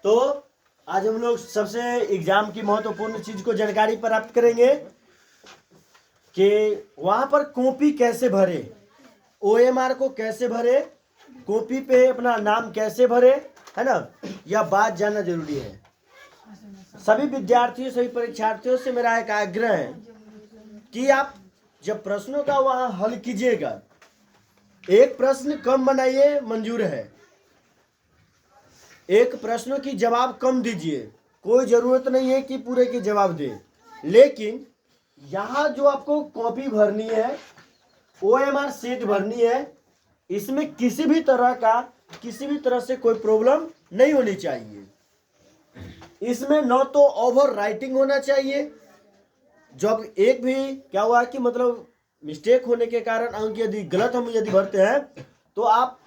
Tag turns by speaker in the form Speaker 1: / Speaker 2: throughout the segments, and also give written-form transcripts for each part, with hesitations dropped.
Speaker 1: तो आज हम लोग सबसे एग्जाम की महत्वपूर्ण चीज को जानकारी प्राप्त करेंगे कि वहां पर कॉपी कैसे भरे, ओएमआर को कैसे भरे, कॉपी पे अपना नाम कैसे भरे, है ना। यह बात जानना जरूरी है। सभी विद्यार्थियों सभी परीक्षार्थियों से मेरा एक आग्रह है कि आप जब प्रश्नों का वहां हल कीजिएगा, एक प्रश्न कम बनाइए, मंजूर है। एक प्रश्नों की जवाब कम दीजिए, कोई जरूरत नहीं है कि पूरे के जवाब दे। लेकिन यहाँ जो आपको कॉपी भरनी है, ओएमआर शीट भरनी है, इसमें किसी भी तरह से कोई प्रॉब्लम नहीं होनी चाहिए। इसमें न तो ओवर राइटिंग होना चाहिए, जब एक भी क्या हुआ कि मतलब मिस्टेक होने के कारण अंक यदि गलत हम यदि भरते हैं तो आप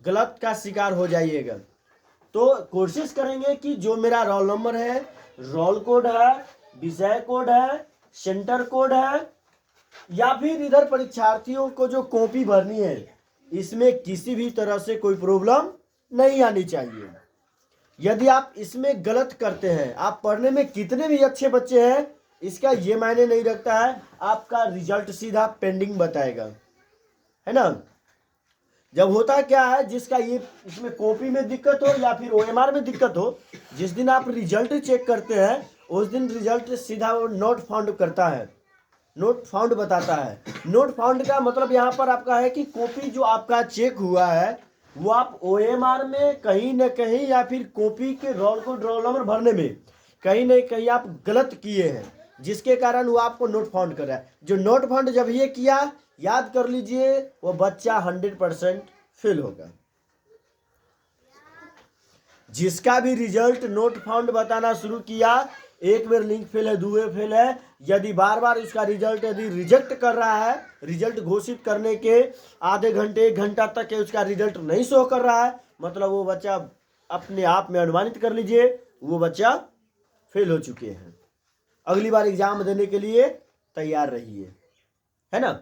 Speaker 1: गलत का शिकार हो जाइएगा। तो कोशिश करेंगे कि जो मेरा रोल नंबर है, रोल कोड है, विषय कोड है, सेंटर कोड है, या फिर इधर परीक्षार्थियों को जो कॉपी भरनी है, इसमें किसी भी तरह से कोई प्रॉब्लम नहीं आनी चाहिए। यदि आप इसमें गलत करते हैं, आप पढ़ने में कितने भी अच्छे बच्चे हैं, इसका ये मायने नहीं रखता है, आपका रिजल्ट सीधा पेंडिंग बताएगा, है ना। जब होता क्या है, जिसका ये इसमें कॉपी में दिक्कत हो या फिर ओएमआर में दिक्कत हो, जिस दिन आप रिजल्ट चेक करते हैं उस दिन रिजल्ट सीधा वो नोट फाउंड करता है, नोट फाउंड बताता है। नोट फाउंड का मतलब यहाँ पर आपका है कि कॉपी जो आपका चेक हुआ है वो आप ओएमआर में कहीं ना कहीं या फिर कॉपी के रोल नंबर भरने में कहीं ना कहीं आप गलत किए हैं, जिसके कारण वो आपको नोट फाउंड कर रहा है। जो नोट फाउंड जब ये किया, याद कर लीजिए, वो बच्चा 100% फेल होगा। जिसका भी रिजल्ट नोट फाउंड बताना शुरू किया, एक बार लिंक फेल है, दूसरे फेल है, यदि बार बार उसका रिजल्ट यदि रिजेक्ट कर रहा है, रिजल्ट घोषित करने के आधे घंटे 1 घंटा तक उसका रिजल्ट नहीं शो कर रहा है, मतलब वो बच्चा अपने आप में अनुमानित कर लीजिए वो बच्चा फेल हो चुके हैं। अगली बार एग्जाम देने के लिए तैयार रहिए, है ना।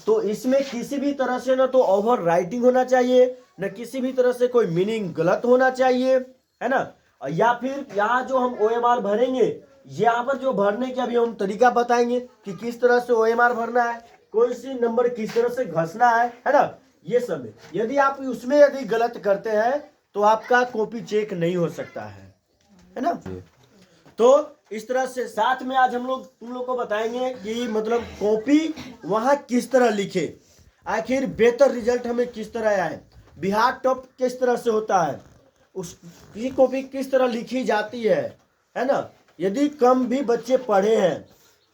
Speaker 1: तो इसमें किसी भी तरह से ना तो ओवर राइटिंग होना चाहिए, न किसी भी तरह से कोई मीनिंग गलत होना चाहिए, है ना। या फिर यहाँ जो हम ओएमआर भरेंगे, यहाँ पर जो भरने के अभी हम तरीका बताएंगे कि किस तरह से ओएमआर भरना है, कोई सी नंबर किस तरह से घसना है ना। ये सब यदि आप उसमें यदि गलत करते हैं तो आपका कॉपी चेक नहीं हो सकता है ना। तो इस तरह से साथ में आज हम लोग तुम लोग को बताएंगे कि मतलब कॉपी वहां किस तरह लिखे, आखिर बेहतर रिजल्ट हमें किस तरह आए, बिहार टॉप किस तरह से होता है, उसकी कॉपी किस तरह लिखी जाती है ना। यदि कम भी बच्चे पढ़े हैं,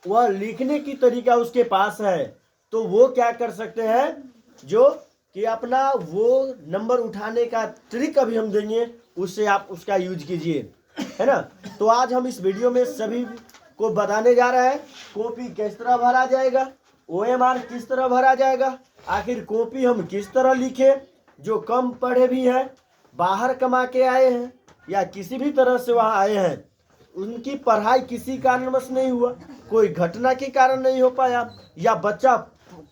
Speaker 1: वह लिखने की तरीका उसके पास है, तो वो क्या कर सकते हैं, जो कि अपना वो नंबर उठाने का ट्रिक अभी हम देंगे, उससे आप उसका यूज कीजिए, है ना। तो आज हम इस वीडियो में सभी को बताने जा रहे हैं कॉपी किस तरह भरा जाएगा, ओएमआर किस तरह भरा जाएगा, आखिर कॉपी हम किस तरह लिखे, जो कम पढ़े भी हैं, बाहर कमा के आए हैं या किसी भी तरह से वहाँ आए हैं, उनकी पढ़ाई किसी कारणवश नहीं हुआ, कोई घटना के कारण नहीं हो पाया, या बच्चा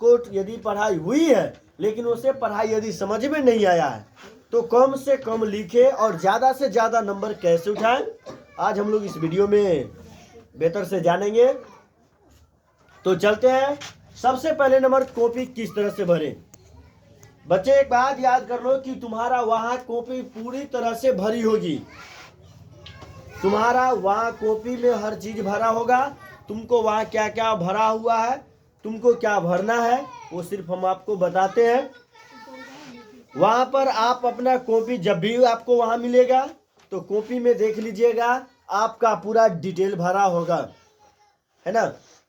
Speaker 1: को यदि पढ़ाई हुई है लेकिन उसे पढ़ाई यदि समझ में नहीं आया है, तो कम से कम लिखे और ज़्यादा से ज़्यादा नंबर कैसे उठाएं, आज हम लोग इस वीडियो में बेहतर से जानेंगे। तो चलते हैं। सबसे पहले नंबर, कॉपी किस तरह से भरें। बच्चे एक बात याद कर लो कि तुम्हारा वहाँ कॉपी पूरी तरह से भरी होगी, तुम्हारा वहाँ कॉपी में हर चीज़ भरा होगा, तुमको वहाँ क्या क्या भरा हुआ है, तुमको क्या भरना है, वो सिर्फ हम आपको बताते हैं। वहाँ पर आप अपना कॉपी जब भी आपको वहाँ मिलेगा तो कॉपी में देख लीजिएगा आपका पूरा डिटेल भरा होगा, है ना।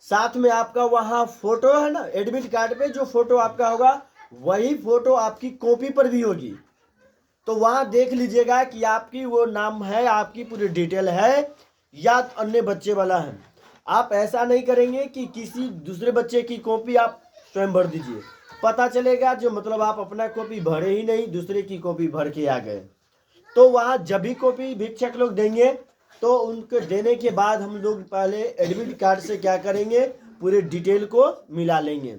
Speaker 1: साथ में आपका वहाँ फोटो है ना, एडमिट कार्ड पे जो फोटो आपका होगा वही फोटो आपकी कॉपी पर भी होगी। तो वहाँ देख लीजिएगा कि आपकी वो नाम है, आपकी पूरी डिटेल है या अन्य बच्चे वाला है। आप ऐसा नहीं करेंगे कि किसी दूसरे बच्चे की कॉपी आप स्वयं भर दीजिए, पता चलेगा जो मतलब आप अपना कॉपी भरे ही नहीं, दूसरे की कॉपी भर के आ गए। तो वहाँ जब भी कॉपी शिक्षक लोग देंगे तो उनको देने के बाद हम लोग पहले एडमिट कार्ड से क्या करेंगे, पूरे डिटेल को मिला लेंगे।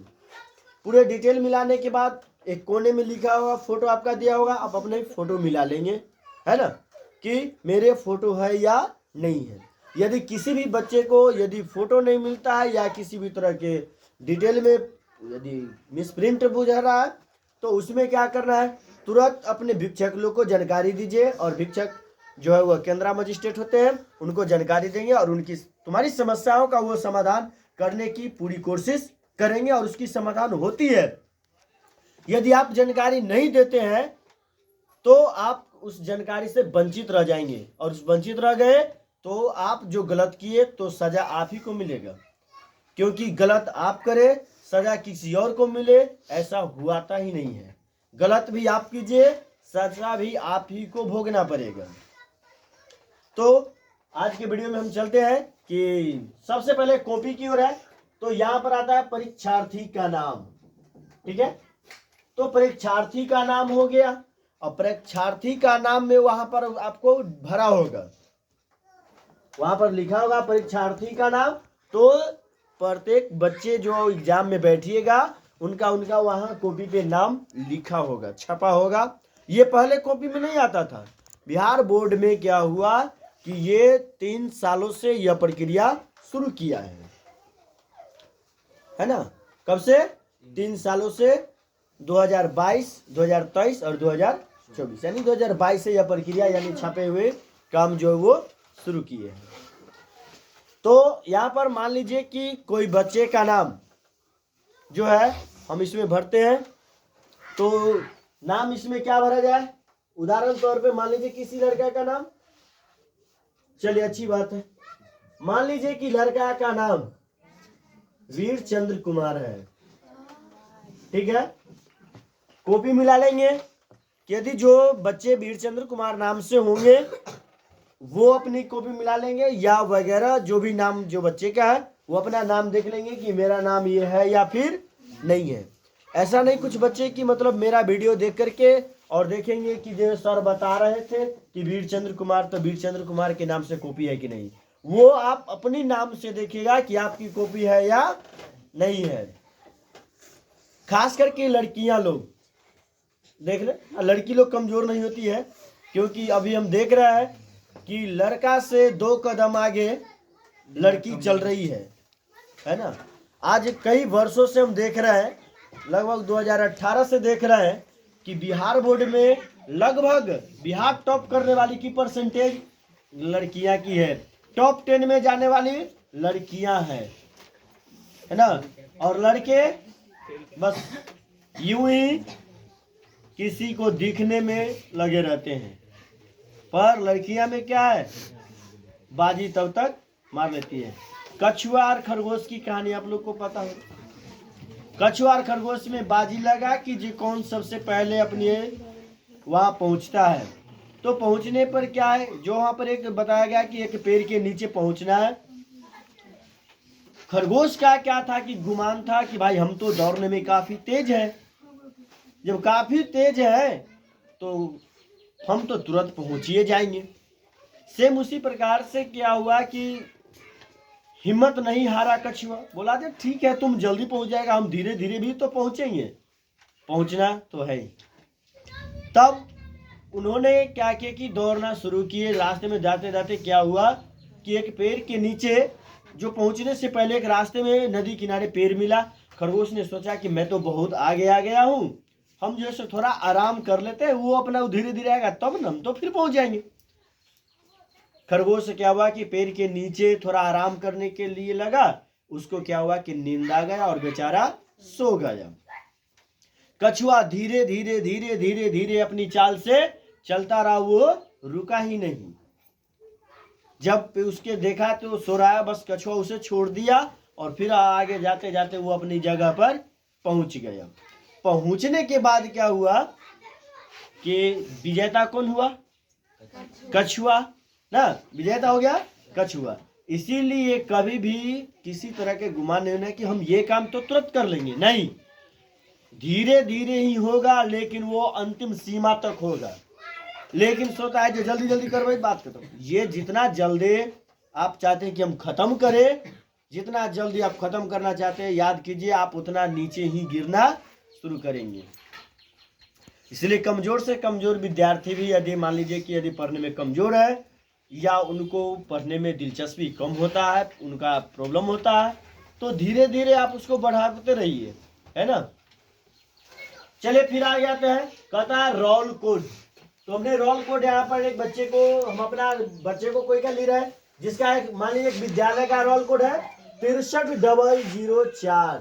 Speaker 1: पूरे डिटेल मिलाने के बाद एक कोने में लिखा होगा, फोटो आपका दिया होगा, आप अपने फोटो मिला लेंगे, है ना। कि मेरे फोटो है या नहीं है। यदि किसी भी बच्चे को यदि फोटो नहीं मिलता है या किसी भी तरह के डिटेल में यदि मिसप्रिंट बुझा रहा है तो उसमें क्या करना है, तुरंत अपने भिक्षक लोग को जानकारी दीजिए और भिक्षक जो है वह केंद्रा मजिस्ट्रेट होते हैं, उनको जानकारी देंगे और उनकी तुम्हारी समस्याओं का वो समाधान करने की पूरी कोशिश करेंगे और उसकी समाधान होती है। यदि आप जानकारी नहीं देते हैं तो आप उस जानकारी से वंचित रह जाएंगे और उस वंचित रह गए तो आप जो गलत किए तो सजा आप ही को मिलेगा, क्योंकि गलत आप करे सजा किसी और को मिले ऐसा हुआता ही नहीं है। गलत भी आप कीजिए सजा भी आप ही को भोगना पड़ेगा। तो आज के वीडियो में हम चलते हैं कि सबसे पहले कॉपी की ओर है। तो यहाँ पर आता है परीक्षार्थी का नाम, ठीक है। तो परीक्षार्थी का नाम हो गया और परीक्षार्थी का नाम में वहां पर आपको भरा होगा, वहां पर लिखा होगा परीक्षार्थी का नाम। तो प्रत्येक बच्चे जो एग्जाम में बैठिएगा उनका वहां कॉपी पे नाम लिखा होगा, छपा होगा। ये पहले कॉपी में नहीं आता था। बिहार बोर्ड में क्या हुआ कि ये 3 सालों से यह प्रक्रिया शुरू किया है ना। कब से? 3 सालों से 2022, 2023 और 2024, यानी 2022 से यह प्रक्रिया यानी छपे हुए काम जो है वो शुरू किए हैं। तो यहाँ पर मान लीजिए कि कोई बच्चे का नाम जो है हम इसमें भरते हैं, तो नाम इसमें क्या भरा जाए, उदाहरण तौर पे मान लीजिए किसी लड़का का नाम, चलिए अच्छी बात है, मान लीजिए कि लड़का का नाम वीर चंद्र कुमार है, ठीक है। कॉपी मिला लेंगे। यदि जो बच्चे वीर चंद्र कुमार नाम से होंगे वो अपनी कॉपी मिला लेंगे या वगैरह जो भी नाम जो बच्चे का है वो अपना नाम देख लेंगे कि मेरा नाम ये है या फिर नहीं है। ऐसा नहीं कुछ बच्चे की मतलब मेरा वीडियो देख करके और देखेंगे कि जो सर बता रहे थे कि वीर चंद्र कुमार, तो वीर चंद्र कुमार के नाम से कॉपी है कि नहीं, वो आप अपनी नाम से देखिएगा कि आपकी कॉपी है या नहीं है। खास करके लड़कियां लोग देख ले, लड़की लोग कमजोर नहीं होती है, क्योंकि अभी हम देख रहे हैं कि लड़का से 2 कदम आगे लड़की चल रही है ना। आज कई वर्षों से हम देख रहे हैं, लगभग 2018 से देख रहे हैं कि बिहार बोर्ड में लगभग बिहार टॉप करने वाली की परसेंटेज लड़कियां की है, टॉप 10 में जाने वाली लड़कियां हैं, है ना। और लड़के बस यूं ही किसी को दिखने में लगे रहते हैं, पर लड़कियां में क्या है, बाजी तब तक मार लेती है। कछुआ और खरगोश की कहानी आप लोग को पता है। कछुआ और खरगोश में बाजी लगा कि जो कौन सबसे पहले अपने वहां पहुंचता है। तो पहुंचने पर क्या है, जो वहां पर एक बताया गया कि एक पेड़ के नीचे पहुंचना है। खरगोश का क्या था कि गुमान था कि भाई हम तो दौड़ने में काफी तेज है, जब काफी तेज है तो हम तो तुरंत पहुंचिए जाएंगे। सेम उसी प्रकार से क्या हुआ कि हिम्मत नहीं हारा कछुआ, बोला दे ठीक है तुम जल्दी पहुंच जाएगा, हम धीरे धीरे भी तो पहुंचेंगे, पहुंचना तो है। तब उन्होंने क्या किया कि दौड़ना शुरू किए। रास्ते में जाते जाते क्या हुआ कि एक पेड़ के नीचे जो पहुंचने से पहले एक रास्ते में नदी किनारे पेड़ मिला। खरगोश ने सोचा कि मैं तो बहुत आगे आ गया हूं, हम जो है थोड़ा आराम कर लेते हैं, वो अपना धीरे धीरे आएगा तब न हम तो फिर पहुंच जाएंगे। खरगोश से क्या हुआ कि पेड़ के नीचे थोड़ा आराम करने के लिए लगा, उसको क्या हुआ कि नींद आ गया और बेचारा सो गया। कछुआ धीरे धीरे धीरे धीरे धीरे अपनी चाल से चलता रहा, वो रुका ही नहीं। जब उसके देखा तो सो रहा है, बस कछुआ उसे छोड़ दिया और फिर आगे जाते जाते वो अपनी जगह पर पहुंच गया। पहुंचने के बाद क्या हुआ कि विजेता कौन हुआ, कछुआ ना, विजेता हो गया कछुआ। इसीलिए कभी भी किसी तरह के गुमान नहीं होना कि हम ये काम तो तुरंत कर लेंगे, नहीं, धीरे धीरे ही होगा, लेकिन वो अंतिम सीमा तक होगा। लेकिन सोचता है जो जल्दी जल्दी कर वही बात खत्म। ये जितना जल्दी आप चाहते हैं कि हम खत्म करें, जितना जल्दी आप खत्म करना चाहते हैं, याद कीजिए आप उतना नीचे ही गिरना शुरू करेंगे। इसलिए कमजोर से कमजोर विद्यार्थी भी यदि मान लीजिए कि यदि पढ़ने में कमजोर है या उनको पढ़ने में दिलचस्पी कम होता है, उनका प्रॉब्लम होता है, तो धीरे धीरे आप उसको बढ़ाते रहिए, है ना। चलिए फिर आ जाते हैं, कहता है रोल कोड। तो हमने रोल कोड यहाँ पर एक बच्चे को, हम अपना बच्चे को कोई का ले रहे हैं जिसका एक मान लीजिए एक विद्यालय का रोल कोड है 63004।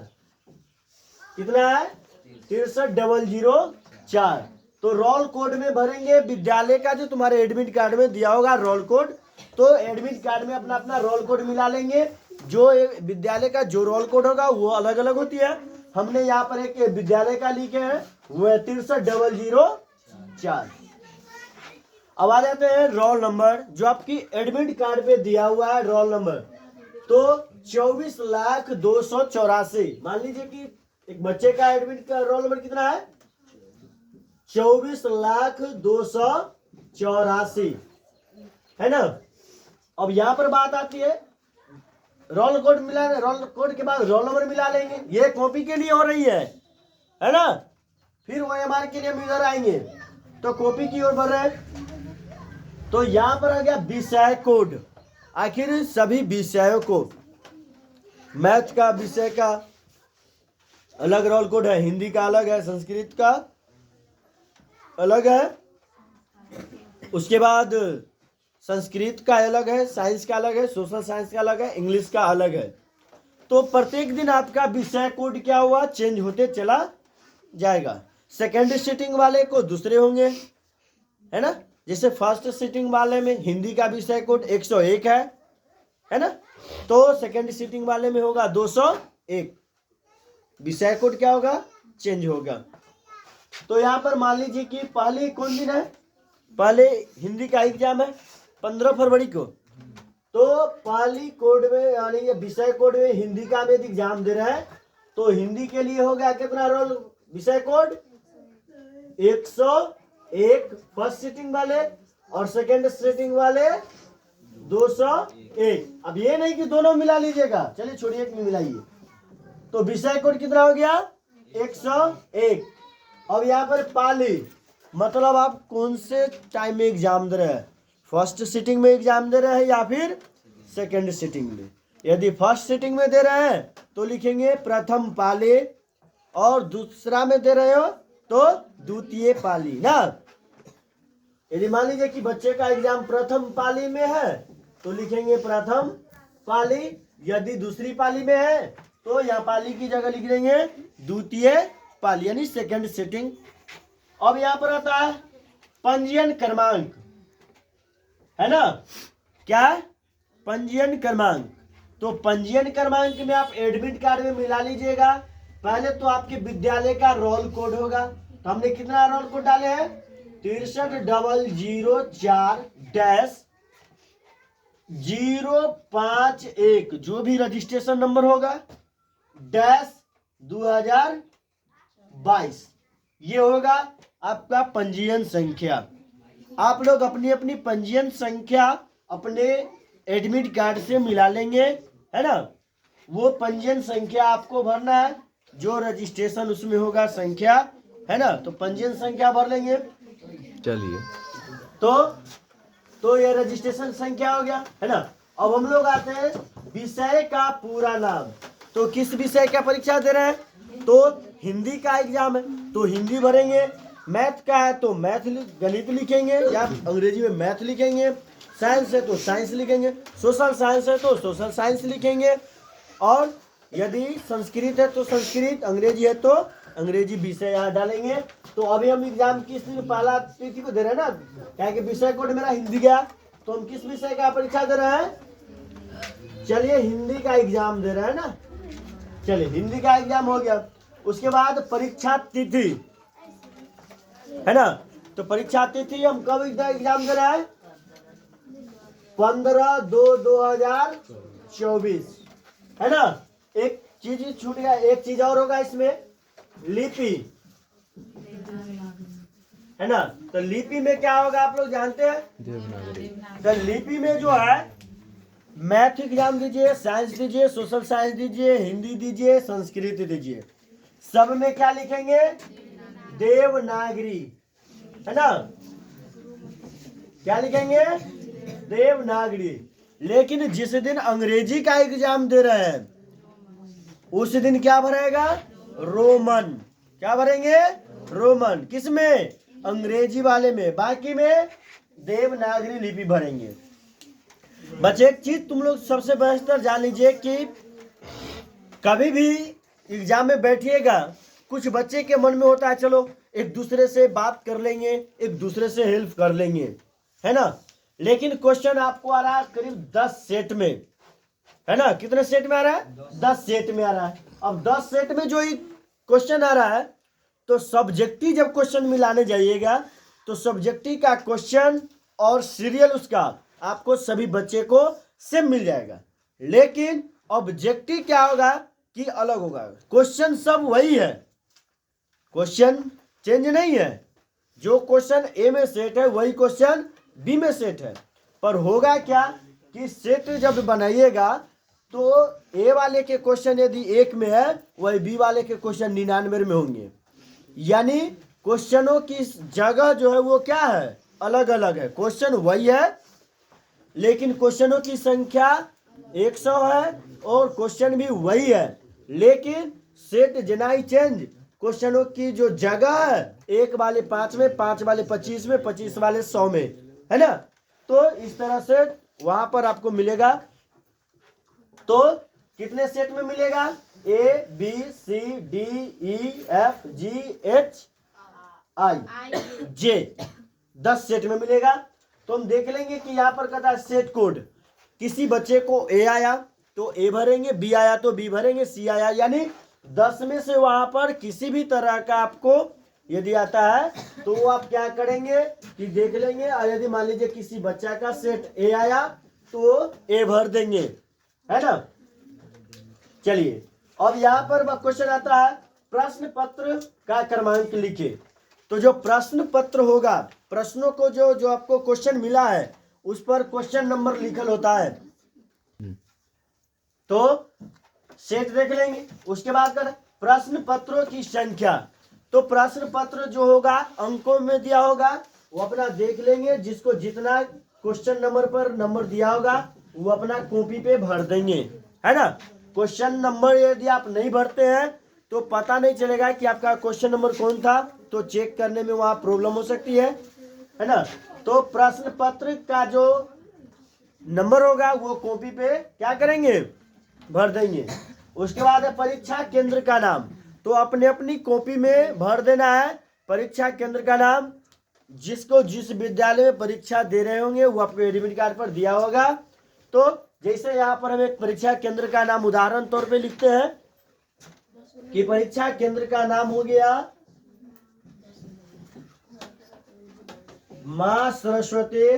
Speaker 1: कितना है? 63004। तो रोल कोड में भरेंगे विद्यालय का, जो तुम्हारे एडमिट कार्ड में दिया होगा रोल कोड, तो एडमिट कार्ड में अपना अपना रोल कोड मिला लेंगे। जो विद्यालय का जो रोल कोड होगा वो अलग अलग होती है। हमने यहाँ पर एक विद्यालय का लिखे हैं, वो है 63004। अब आ जाते हैं रोल नंबर, जो आपकी एडमिट कार्ड पे दिया हुआ है रोल नंबर, तो 24,284। मान लीजिए कि एक बच्चे का एडमिट का रोल नंबर कितना है? 24,284, है ना। अब यहाँ पर बात आती है रोल कोड मिला, रोल कोड के बाद रोल नंबर मिला लेंगे। ये कॉपी के लिए हो रही है ना। फिर OMR के लिए हम इधर आएंगे तो कॉपी की ओर बढ़ रहे हैं। तो यहाँ पर आ गया विषय कोड। आखिर सभी विषयों को, मैथ का विषय का अलग रोल कोड है, हिंदी का अलग है, संस्कृत का अलग है, उसके बाद संस्कृत का अलग है, साइंस का अलग है, सोशल साइंस का अलग है, इंग्लिश का अलग है। तो प्रत्येक दिन आपका विषय कोड क्या हुआ? चेंज होते चला जाएगा। सेकेंड सीटिंग वाले को दूसरे होंगे, है ना। जैसे फर्स्ट सीटिंग वाले में हिंदी का विषय कोड 101 है ना, तो सेकेंड सीटिंग वाले में होगा 201। विषय कोड क्या होगा? चेंज होगा। तो यहाँ पर मान लीजिए कि पहले कौन दिन है? पहले हिंदी का एग्जाम है 15 फरवरी को। तो पहली कोड में यानी ये विषय कोड में हिंदी का में एग्जाम दे रहे हैं, तो हिंदी के लिए हो गया कितना रोल विषय कोड? 101 फर्स्ट सीटिंग वाले, और सेकेंड सीटिंग वाले 201। अब ये नहीं कि दोनों मिला लीजिएगा, चलिए छोड़िए एक में मिलाइए। तो विषय कोड कितना हो गया? 101। अब यहाँ पर पाली, मतलब आप कौन से टाइम में एग्जाम दे रहे हैं? फर्स्ट सीटिंग में एग्जाम दे रहे हैं या फिर सेकेंड सीटिंग में? यदि फर्स्ट सीटिंग में दे रहे हैं तो लिखेंगे प्रथम पाली, और दूसरा में दे रहे हो तो द्वितीय पाली ना। यदि मान लीजिए कि बच्चे का एग्जाम प्रथम पाली में है तो लिखेंगे प्रथम पाली, यदि दूसरी पाली में है तो यहाँ पाली की जगह लिख देंगे द्वितीय पाली, यानी सेकेंड सीटिंग। अब यहाँ पर आता है पंजीयन क्रमांक, है ना। क्या है? पंजीयन क्रमांक। तो पंजीयन क्रमांक में आप एडमिट कार्ड में मिला लीजिएगा। पहले तो आपके विद्यालय का रोल कोड होगा, तो हमने कितना रोल कोड डाले हैं? 63004-051, जो भी रजिस्ट्रेशन नंबर होगा डैश 2022, ये होगा आपका पंजीयन संख्या। आप लोग अपनी अपनी पंजीयन संख्या अपने एडमिट कार्ड से मिला लेंगे, है ना। वो पंजीयन संख्या आपको भरना है, जो रजिस्ट्रेशन उसमें होगा संख्या, है ना। तो पंजीयन संख्या भर लेंगे।
Speaker 2: चलिए,
Speaker 1: तो ये रजिस्ट्रेशन संख्या हो गया, है ना। अब हम लोग आते हैं विषय का पूरा नाम। तो किस विषय का परीक्षा दे रहे हैं? तो हिंदी का एग्जाम है तो हिंदी भरेंगे, मैथ का है तो मैथ गणित लिखेंगे या अंग्रेजी में मैथ लिखेंगे, साइंस है तो साइंस लिखेंगे, सोशल साइंस है तो सोशल साइंस लिखेंगे, और यदि संस्कृत है तो संस्कृत, अंग्रेजी है तो अंग्रेजी विषय यहाँ डालेंगे। तो अभी हम एग्जाम किस पहला तिथि को दे रहे हैं ना, क्या कि विषय कोड मेरा हिंदी गया, तो हम किस विषय का परीक्षा दे रहे हैं? चलिए हिंदी का एग्जाम दे रहे हैं ना। चलिए हिंदी का एग्जाम हो गया। उसके बाद परीक्षा तिथि, है ना। तो परीक्षा तिथि हम कब एग्जाम दे रहे हैं? 15/2/2024, है ना। एक चीज छूट गया, एक चीज और होगा इसमें, लिपि, है ना। तो लिपि में क्या होगा आप लोग जानते हैं? तो लिपि में जो है मैथ एग्जाम दीजिए, साइंस दीजिए, सोशल साइंस दीजिए, हिंदी दीजिए, संस्कृत दीजिए, सब में क्या लिखेंगे? देवनागरी। है ना, क्या लिखेंगे, देवनागरी। लेकिन जिस दिन अंग्रेजी का एग्जाम दे रहे हैं उस दिन क्या भरेगा, रोमन। क्या भरेंगे, रोमन। किस में, अंग्रेजी वाले में, बाकी में देवनागरी लिपि भरेंगे। बच्चे एक चीज तुम लोग सबसे बेहतर जान लीजिए कि कभी भी एग्जाम में बैठिएगा, कुछ बच्चे के मन में होता है चलो एक दूसरे से बात कर लेंगे, एक दूसरे से हेल्प कर लेंगे, है ना। लेकिन क्वेश्चन आपको आ रहा है करीब 10 सेट में, है ना। कितने सेट में आ रहा है, 10 सेट में आ रहा है। अब 10 सेट में जो क्वेश्चन आ रहा है, तो सब्जेक्टिव जब क्वेश्चन मिलाने जाइएगा तो सब्जेक्टिव का क्वेश्चन और सीरियल उसका आपको सभी बच्चे को सेम मिल जाएगा। लेकिन ऑब्जेक्टिव क्या होगा कि अलग होगा। क्वेश्चन सब वही है, क्वेश्चन चेंज नहीं है। जो क्वेश्चन ए में सेट है वही क्वेश्चन बी में सेट है। पर होगा क्या कि सेट जब बनाइएगा तो ए वाले के क्वेश्चन यदि 1 में है वही बी वाले के क्वेश्चन 99 में होंगे। यानी क्वेश्चनों की जगह जो है वो क्या है, अलग अलग है। क्वेश्चन वही है लेकिन क्वेश्चनों की संख्या 100 है और क्वेश्चन भी वही है, लेकिन सेट जनाई चेंज। क्वेश्चनों की जो जगह है, 1 वाले 5 में, 5 वाले 25 में, 25 वाले 100 में, है ना। तो इस तरह से वहां पर आपको मिलेगा। तो कितने सेट में मिलेगा, a b c d e f g h i j, 10 set में मिलेगा। तो हम देख लेंगे कि यहाँ पर कहता है सेट कोड। किसी बच्चे को ए आया तो ए भरेंगे, बी आया तो बी भरेंगे, सी आया, यानी 10 में से वहां पर किसी भी तरह का आपको यदि आता है तो वो आप क्या करेंगे कि देख लेंगे। और यदि मान लीजिए किसी बच्चा का सेट ए आया तो ए भर देंगे, है ना। चलिए अब यहाँ पर क्वेश्चन आता है प्रश्न पत्र का क्रमांक लिखे। तो जो प्रश्न पत्र होगा, प्रश्नों को जो आपको क्वेश्चन मिला है उस पर क्वेश्चन नंबर लिखल होता है। तो सेट देख लेंगे। उसके बाद कर प्रश्न पत्रों की संख्या। तो प्रश्न पत्र जो होगा अंकों में दिया होगा, वो अपना देख लेंगे। जिसको जितना क्वेश्चन नंबर पर नंबर दिया होगा वो अपना कॉपी पे भर देंगे, है ना। क्वेश्चन नंबर यदि आप नहीं भरते हैं तो पता नहीं चलेगा कि आपका क्वेश्चन नंबर कौन था, तो चेक करने में वहां प्रॉब्लम हो सकती है ना। तो प्रश्न पत्र का जो नंबर होगा वो कॉपी पे क्या करेंगे, भर देंगे। उसके बाद है परीक्षा केंद्र का नाम। तो अपने अपनी कॉपी में भर देना है परीक्षा केंद्र का नाम। जिसको जिस विद्यालय में परीक्षा दे रहे होंगे वो आपको एडमिट कार्ड पर दिया होगा। तो जैसे यहाँ पर हम एक परीक्षा केंद्र का नाम उदाहरण तौर पे लिखते हैं कि परीक्षा केंद्र का नाम हो गया मां Saraswati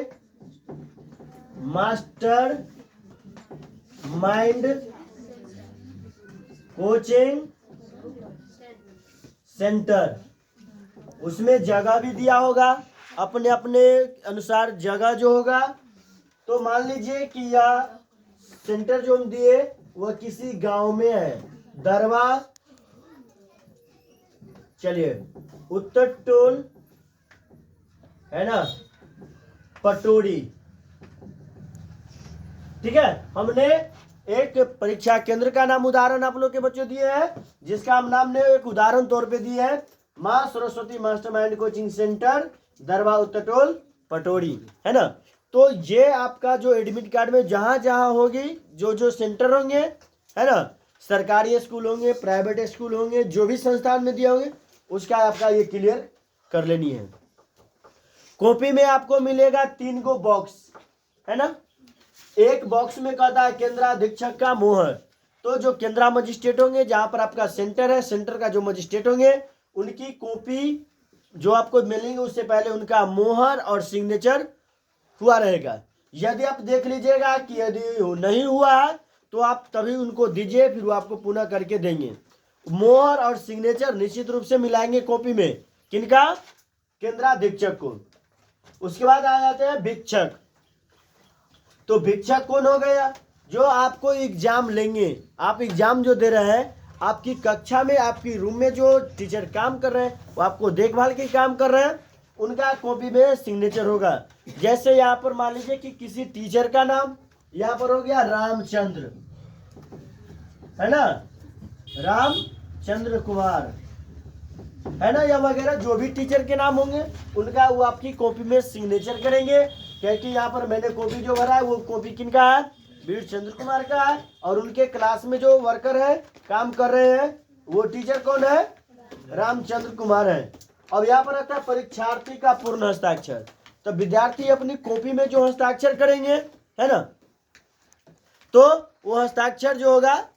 Speaker 1: master mind coaching centre. उसमें जगह भी दिया होगा अपने अपने अनुसार जगह जो होगा। तो मान लीजिए कि यह सेंटर जो हम दिए वह किसी गांव में है, दरवा, चलिए उत्तर टोल, है ना, पटोरी। ठीक है, हमने एक परीक्षा केंद्र का नाम उदाहरण आप लोग के बच्चों दिए हैं, जिसका हम नाम ने एक उदाहरण तौर पे दिए है Maa Saraswati master mind coaching centre, दरबा, उत्तर टोल, पटोरी, है ना। तो ये आपका जो एडमिट कार्ड में जहां जहां होगी, जो जो सेंटर होंगे, है ना, सरकारी स्कूल होंगे, प्राइवेट स्कूल होंगे, जो भी संस्थान में दिए होंगे, उसका आपका ये क्लियर कर लेनी है। कॉपी में आपको मिलेगा 3 गो बॉक्स, है ना। एक बॉक्स में कहता है केंद्राधीक्षक का मोहर। तो जो केंद्रा मजिस्ट्रेट होंगे, जहां पर आपका सेंटर है, सेंटर का जो मजिस्ट्रेट होंगे उनकी कॉपी जो आपको मिलेंगे उससे पहले उनका मोहर और सिग्नेचर हुआ रहेगा। यदि आप देख लीजिएगा कि यदि नहीं हुआ है तो आप तभी उनको दीजिए, फिर वो आपको पुनः करके देंगे। मोहर और सिग्नेचर निश्चित रूप से मिलाएंगे कॉपी में, किनका, केंद्राधीक्षक को। उसके बाद आ जाते हैं भिक्षक। तो भिक्षक कौन हो गया, जो आपको एग्जाम लेंगे। आप एग्जाम जो दे रहे हैं, आपकी कक्षा में, आपकी रूम में जो टीचर काम कर रहे हैं वो आपको देखभाल के काम कर रहे हैं, उनका कॉपी में सिग्नेचर होगा। जैसे यहाँ पर मान लीजिए कि किसी टीचर का नाम यहाँ पर हो गया रामचंद्र, है ना, रामचंद्र कुमार, है ना, या वगैरह जो भी टीचर के नाम होंगे उनका वो आपकी कॉपी में सिग्नेचर करेंगे। क्योंकि यहाँ पर मैंने कॉपी जो भरा है वो कॉपी किनका है, वीर चंद्र कुमार का है, और उनके क्लास में जो वर्कर है, काम कर रहे हैं, वो टीचर कौन है, रामचंद्र कुमार है। अब यहाँ पर आता है परीक्षार्थी का पूर्ण हस्ताक्षर। तो विद्यार्थी अपनी कॉपी में जो हस्ताक्षर करेंगे, है ना, तो वो हस्ताक्षर जो होगा,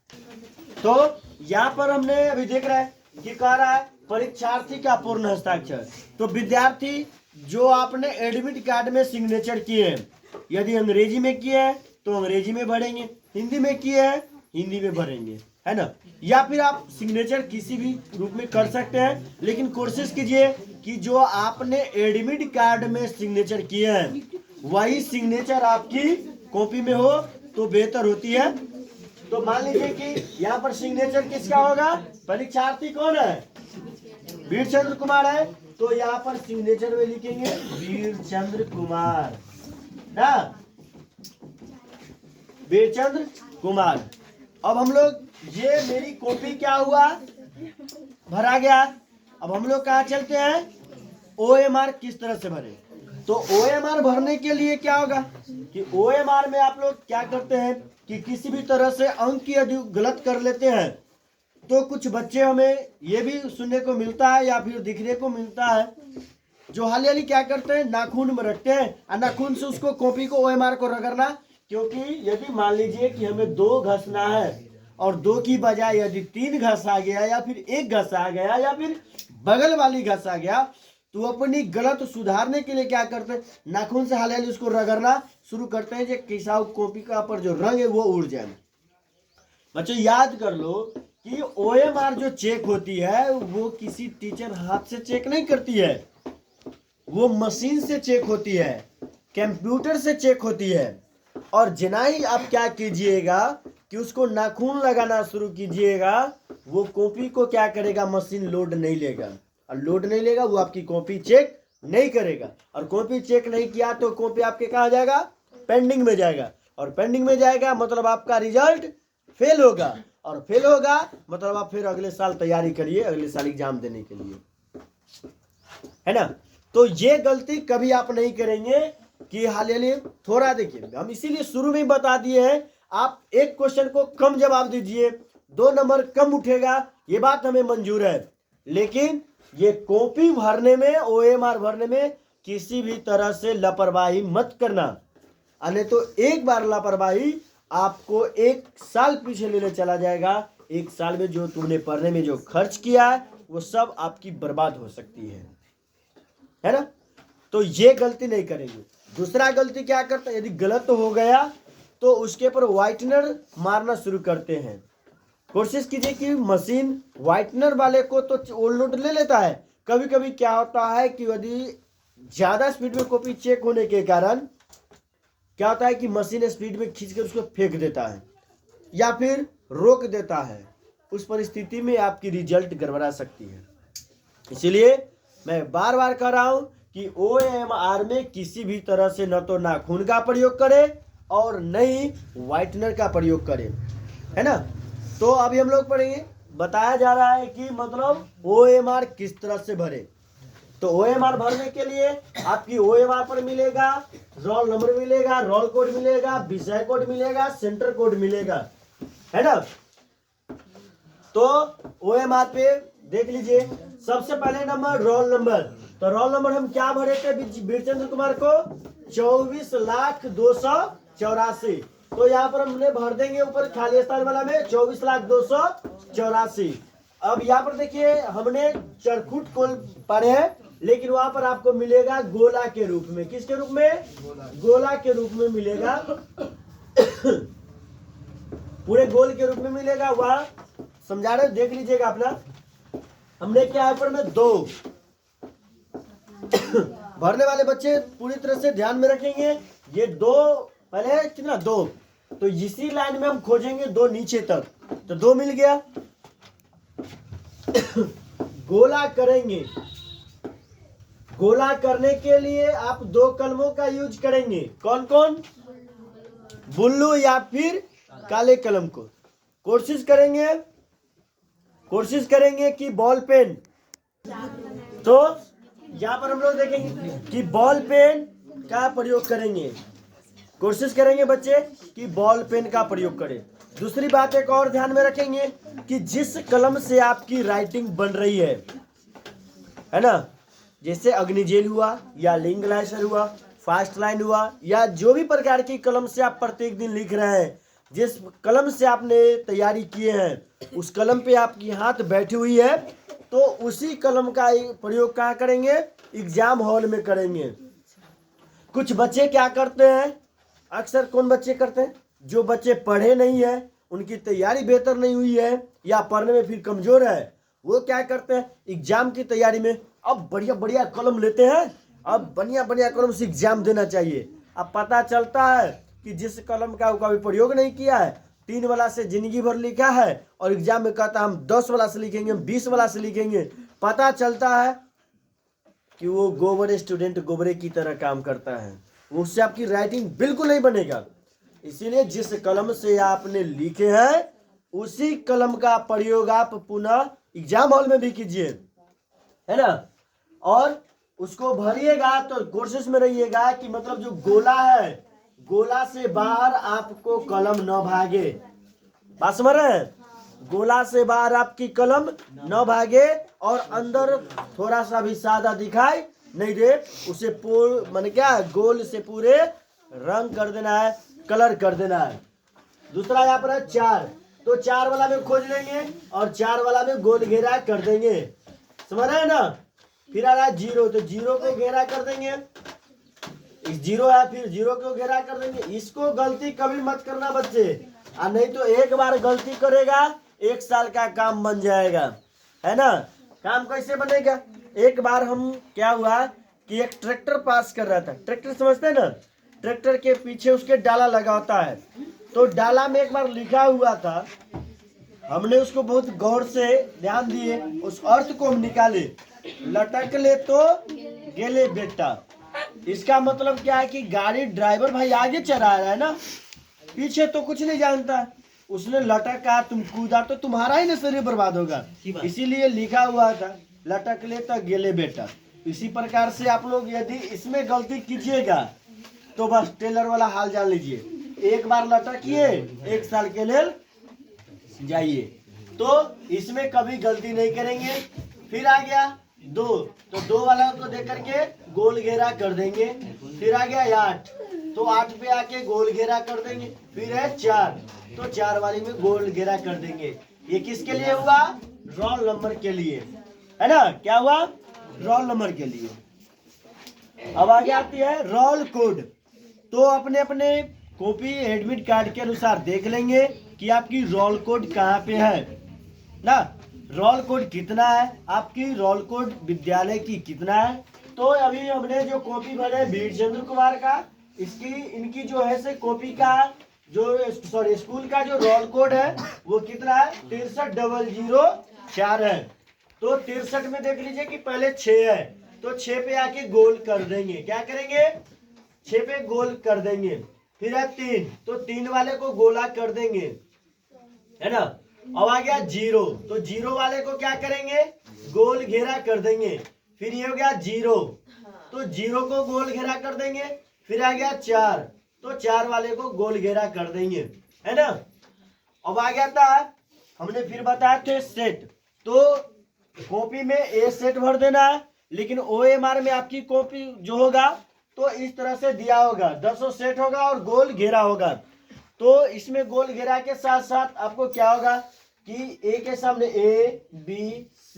Speaker 1: तो यहाँ पर हमने अभी देख रहे हैं कि कह रहा है परीक्षार्थी का पूर्ण हस्ताक्षर। तो विद्यार्थी जो आपने एडमिट कार्ड में सिग्नेचर किए हैं, यदि अंग्रेजी में किए हैं तो अंग्रेजी में भरेंगे, हिंदी में किए हैं हिंदी में भरेंगे, है ना, या फिर आप सिग्नेचर किसी भी रूप में कर सकते हैं। लेकिन कोशिश कीजिए कि जो आपने एडमिट कार्ड में सिग्नेचर किए हैं वही सिग्नेचर आपकी कॉपी में हो तो बेहतर होती है। तो मान लीजिए कि यहाँ पर सिग्नेचर किसका होगा, परीक्षार्थी कौन है, वीर चंद्र कुमार है, तो यहाँ पर सिग्नेचर में लिखेंगे वीर चंद्र कुमार ना, वीर चंद्र कुमार। अब हम लोग, ये मेरी कॉपी क्या हुआ, भरा गया। अब हम लोग कहाँ चलते हैं, OMR किस तरह से भरे। तो OMR भरने के लिए क्या होगा कि OMR में आप लोग क्या करते हैं कि किसी भी तरह से अंक यदि गलत कर लेते हैं तो कुछ बच्चे, हमें ये भी सुनने को मिलता है या फिर दिखने को मिलता है, जो हाली हाली क्या करते हैं, नाखून में रखते हैं और नाखून से उसको कॉपी को OMR को रगड़ना। क्योंकि यदि मान लीजिए कि हमें 2 घसना है और 2 की बजाय यदि 3 घसा गया या फिर 1 घसा गया या फिर बगल वाली घसा गया, तो अपनी गलत सुधारने के लिए क्या करते हैं, नाखून से हाल उसको रगड़ना शुरू करते हैं, जो किसाऊ कॉपी का पर जो रंग है वो उड़ जाए। बच्चों याद कर लो कि OMR जो चेक होती है वो किसी टीचर हाथ से चेक नहीं करती है, वो मशीन से चेक होती है, कंप्यूटर से चेक होती है। और जिनाई आप क्या कीजिएगा कि उसको नाखून लगाना शुरू कीजिएगा, वो कॉपी को क्या करेगा, मशीन लोड नहीं लेगा, और लोड नहीं लेगा वो आपकी कॉपी चेक नहीं करेगा, और कॉपी चेक नहीं किया तो कॉपी आपके कहाँ जाएगा, पेंडिंग में जाएगा, और पेंडिंग में जाएगा मतलब आपका रिजल्ट फेल होगा, और फेल होगा मतलब आप फिर अगले साल तैयारी करिए अगले साल एग्जाम देने के लिए, है ना। तो ये गलती कभी आप नहीं करेंगे कि हाल थोड़ा देखिए, हम इसीलिए शुरू में ही बता दिए हैं, आप एक क्वेश्चन को कम जवाब दीजिए, 2 नंबर कम उठेगा, ये बात हमें मंजूर है। लेकिन ये कॉपी भरने में, OMR भरने में किसी भी तरह से लापरवाही मत करना, अने तो एक बार लापरवाही आपको 1 साल पीछे लेने चला जाएगा। 1 साल में जो तुमने पढ़ने में जो खर्च किया है वो सब आपकी बर्बाद हो सकती है ना। तो ये गलती नहीं करेंगे। दूसरा गलती क्या करते हैं, यदि गलत हो गया तो उसके ऊपर व्हाइटनर मारना शुरू करते हैं। कोशिश कीजिए कि मशीन व्हाइटनर वाले को तो ओल्ड नोट ले लेता है, कभी कभी क्या होता है कि यदि ज़्यादा स्पीड में कॉपी चेक होने के कारण क्या होता है कि मशीन स्पीड में खींच कर उसको फेंक देता है या फिर रोक देता है, उस परिस्थिति में आपकी रिजल्ट गड़बड़ा सकती है। इसलिए मैं बार बार कह रहा हूं कि OMR में किसी भी तरह से न तो नाखून का प्रयोग करें और न ही व्हाइटनर का प्रयोग करें, है ना। तो अभी हम लोग पढ़ेंगे, बताया जा रहा है कि मतलब OMR किस तरह से भरे। तो OMR भरने के लिए आपकी OMR पर मिलेगा रोल नंबर, मिलेगा रोल कोड, मिलेगा विषय कोड, मिलेगा सेंटर कोड मिलेगा, है ना। तो OMR पे देख लीजिए, सबसे पहले नंबर रोल नंबर। तो रोल नंबर हम क्या भरे थे वीरचंद्र कुमार को, 24,284। तो यहाँ पर हमने भर देंगे ऊपर खाली स्थान वाला में 24,284। अब यहाँ पर देखिए हमने चरखुट को पढ़े हैं, लेकिन वहां पर आपको मिलेगा गोला के रूप में। किसके रूप में, गोला के रूप में मिलेगा पूरे गोल के रूप में मिलेगा। वहां समझा रहे, देख लीजिएगा अपना। हमने क्या ऊपर में 2 भरने वाले बच्चे पूरी तरह से ध्यान में रखेंगे। ये 2 पहले कितना 2, तो इसी लाइन में हम खोजेंगे 2 नीचे तक, तो 2 मिल गया। गोला करेंगे, गोला करने के लिए आप दो कलमों का यूज करेंगे। कौन कौन? बुल्लू या फिर काले कलम को। कोशिश करेंगे कि बॉल पेन। तो यहाँ पर हम लोग देखेंगे कि बॉल पेन का प्रयोग करेंगे। कोशिश करेंगे बच्चे कि बॉल पेन का प्रयोग करें। दूसरी बात एक और ध्यान में रखेंगे कि जिस कलम से आपकी राइटिंग बन रही है ना, जैसे अग्निजेल हुआ या लिंगलाइसर हुआ, फास्ट लाइन हुआ, या जो भी प्रकार की कलम से आप प्रत्येक दिन लिख रहे हैं, जिस कलम से आपने तैयारी किए हैं उस कलम पे आपकी हाथ बैठी हुई है, तो उसी कलम का प्रयोग कहाँ करेंगे? एग्जाम हॉल में करेंगे। कुछ बच्चे क्या करते हैं, अक्सर कौन बच्चे करते हैं? जो बच्चे पढ़े नहीं है, उनकी तैयारी बेहतर नहीं हुई है या पढ़ने में फिर कमजोर है, वो क्या करते हैं एग्जाम की तैयारी में अब बढ़िया बढ़िया कलम लेते हैं, अब बढ़िया बढ़िया कलम से एग्जाम देना चाहिए। अब पता चलता है कि जिस कलम का कभी प्रयोग नहीं किया है, 3 वाला से जिंदगी भर लिखा है और एग्जाम में कहता हम 10 वाला से लिखेंगे, हम 20 वाला से लिखेंगे। पता चलता है कि वो गोबरे स्टूडेंट गोबरे की तरह काम करता है, उससे आपकी राइटिंग बिल्कुल नहीं बनेगा। इसीलिए जिस कलम से आपने लिखे हैं उसी कलम का प्रयोग आप पुनः एग्जाम हॉल में भी कीजिए, है ना। और उसको भरिएगा तो कोशिश में रहिएगा कि मतलब जो गोला है, गोला से बाहर आपको कलम न भागे। बात समझ रहे हैं? गोला से बाहर आपकी कलम न भागे और अंदर थोड़ा सा भी सादा दिखाई नहीं दे, उसे माने क्या गोल से पूरे रंग कर देना है, कलर कर देना है। दूसरा यहाँ पर है 4, तो 4 वाला में खोज लेंगे और 4 वाला में गोल घेरा कर देंगे, समझ रहे हैं ना। फिर आ रहा है 0, तो 0 को घेरा कर देंगे, इस 0 है फिर 0 को घेरा कर देंगे। इसको गलती कभी मत करना बच्चे, और नहीं तो एक बार गलती करेगा 1 साल का काम बन जाएगा, है ना। काम कैसे बनेगा? एक बार हम क्या हुआ कि एक ट्रैक्टर पास कर रहा था, ट्रैक्टर समझते हैं ना, ट्रैक्टर के पीछे उसके डाला लगा होता है, तो डाला में एक बार लिखा हुआ था, हमने उसको बहुत गौर से ध्यान दिए, उस अर्थ को हम निकाले, लटक ले तो गेले बेटा। इसका मतलब क्या है कि गाड़ी ड्राइवर भाई आगे चला रहा है ना, पीछे तो कुछ नहीं जानता, उसने लटका, तुम कूदा तो तुम्हारा ही ना शरीर बर्बाद होगा, इसीलिए लिखा हुआ था लटक ले तो गेले बेटा। इसी प्रकार से आप लोग यदि इसमें गलती कीजिएगा तो बस टेलर वाला हाल जान लीजिए, एक बार लटकिए 1 साल के लिए जाइए। तो इसमें कभी गलती नहीं करेंगे। फिर आ गया 2, तो 2 वाला को देख करके गोल घेरा कर देंगे। फिर आ गया 8, तो 8 पे आके गोल घेरा कर देंगे। फिर है 4, तो 4 वाली में गोल घेरा कर देंगे। ये किसके लिए हुआ? रोल नंबर के लिए, है ना। क्या हुआ? रोल नंबर के लिए। अब आगे आती है रोल कोड। तो अपने अपने कॉपी एडमिट कार्ड के अनुसार देख लेंगे कि आपकी रोल कोड कहाँ पे है ना। रोल कोड कितना है आपकी, रोल कोड विद्यालय की कितना है। तो अभी हमने जो कॉपी भरे वीर चंद्र कुमार का, इनकी जो है से कॉपी का जो स्कूल का जो रोल कोड है वो कितना है? 63004 है। तो 63 में देख लीजिए कि पहले 6 है, तो 6 पे आके गोल कर देंगे। क्या करेंगे? 6 पे गोल कर देंगे। फिर है 3, तो 3 वाले को गोला कर देंगे, है ना। अब आ गया 0, तो 0 वाले को क्या करेंगे? गोल घेरा कर देंगे। फिर ये हो गया 0, तो 0 को गोल घेरा कर देंगे। फिर आ गया 4, तो 4 वाले को गोल घेरा कर देंगे, है ना। अब आ गया था, हमने फिर बताया थे सेट, तो कॉपी में ए सेट भर देना है, लेकिन OMR में आपकी कॉपी जो होगा तो इस तरह से दिया होगा, 10 सेट होगा और गोल घेरा होगा। तो इसमें गोल घेरा के साथ साथ आपको क्या होगा कि ए के सामने A B C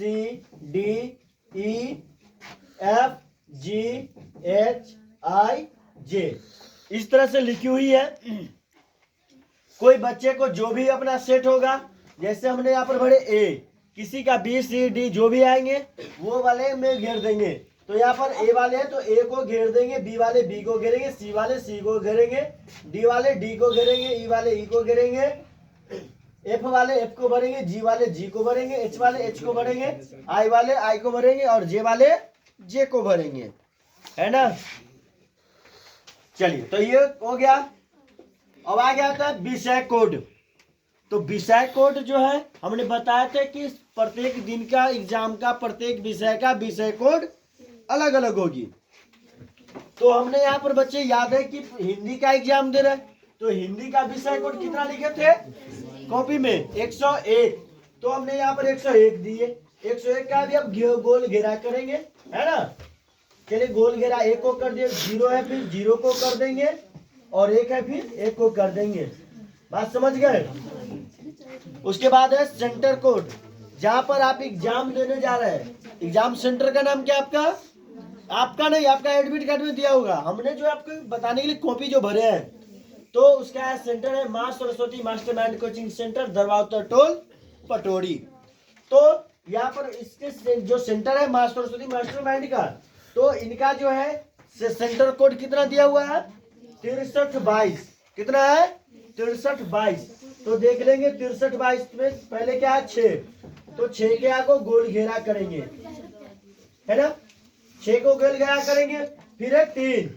Speaker 1: D E F G H I J इस तरह से लिखी हुई है। कोई बच्चे को जो भी अपना सेट होगा, जैसे हमने यहाँ पर भरे A, किसी का B C D जो भी आएंगे वो वाले में घेर देंगे। तो यहाँ पर A वाले हैं तो A को घेर देंगे, B वाले B को घेरेंगे, C वाले C को घेरेंगे, D वाले D को घेरेंगे, E वाले E को घेरेंगे, F वाले F को भरेंगे, G वाले G को भरेंगे, H वाले H को भरेंगे, I वाले I को भरेंगे और J वाले जे को भरेंगे, है ना। चलिए, तो ये हो गया। अब आ गया था विषय कोड। तो विषय कोड जो है हमने बताया था कि प्रत्येक दिन का एग्जाम का प्रत्येक विषय का विषय कोड अलग अलग होगी। तो हमने यहाँ पर बच्चे याद है कि हिंदी का एग्जाम दे रहे, तो हिंदी का विषय कोड कितना लिखे थे कॉपी में 101। तो हमने यहाँ पर 101 दिए। 101 का भी अब गोल घेरा करेंगे, है ना। चलिए, गोल घेरा 1 को कर दिए, 0 है फिर 0 को कर देंगे, और 1 है फिर 1 को कर देंगे। बात समझ गए। उसके बाद है सेंटर कोड, जहां पर आप एग्जाम देने जा रहे हैं। एग्जाम सेंटर का नाम क्या आपका? आपका नहीं, आपका एडमिट कार्ड में दिया होगा। हमने जो आपको बताने के लिए कॉपी जो भरे हैं, तो उसका सेंटर है Maa Saraswati Mastermind Coaching Centre, दरवाउतर टोल, पटोरी। तो यहाँ पर इसके जो सेंटर है मां सरस्वती मास्टरमाइंड का, तो इनका जो है सेंटर कोड कितना दिया हुआ है 6322। कितना है 6322। तो देख लेंगे 6322 में पहले क्या है 6, तो 6 के आगे गोल घेरा करेंगे, है ना। 6 को गोल घेरा करेंगे, फिर है 3,